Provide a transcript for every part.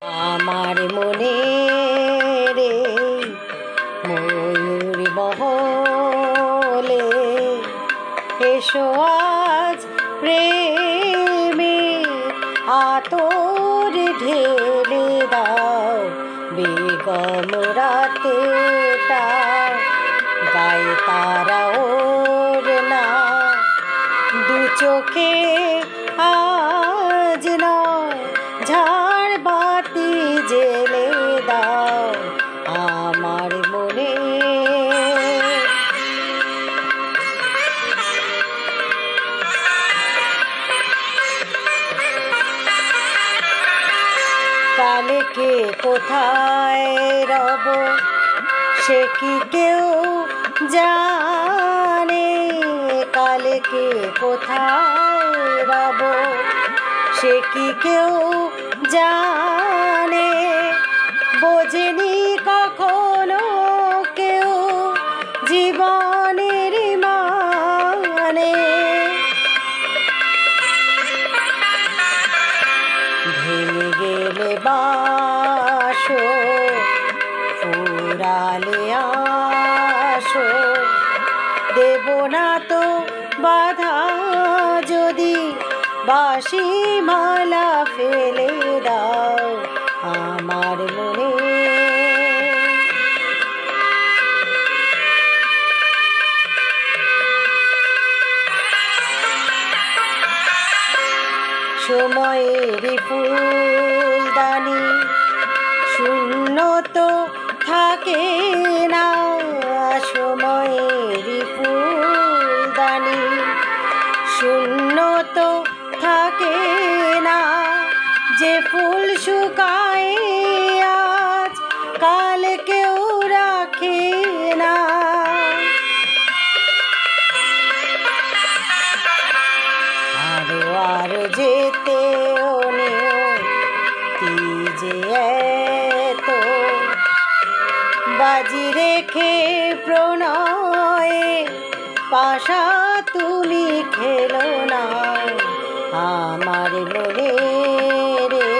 আমার মনে রে ময়ূর মহলে এসো আজ প্রেমে আতর ঢেলে দাও বেগম রাতেটা গায়ে তারা ওর না দু চোখে আজ নয় ঝাড় বাতি জেলে দাও আমার মনে। কালে কে কোথায় রব সে কি কেউ জানে, কালে কে কোথায় রব সে কি কেউ জানে, বোঝেনি কখনো কেউ জীবনের মানে। ভেঙে গেলে বাসো ফুরালে আসো দেব না তো বাধা যদি বাঁশি মালা ফেলে দাও আমার মনে। সময়ের ফুলদানি শূন্য তো থাকে না, সময়ের ফুলদানি শূন্য তো থাকে না, যে ফুল শুকায় আজ কাল কেউ রাখে না। আরো আরো যেতে যে এত বাজি রেখে প্রণয়ে পাশা তুমি খেলো না আমার মনে রে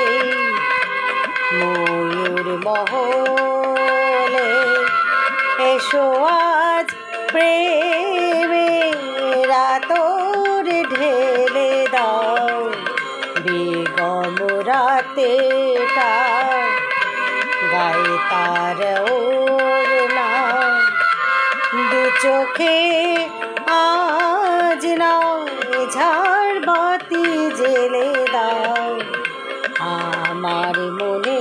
ময়ূর মহলে এসো আজ প্রেমে রাতর ঢেলে দাও বেগম রাতেটা গায়ে তার ওর না দু চোখে আজ নয় ঝাড় বাতি জেলে দাও আমার মনে।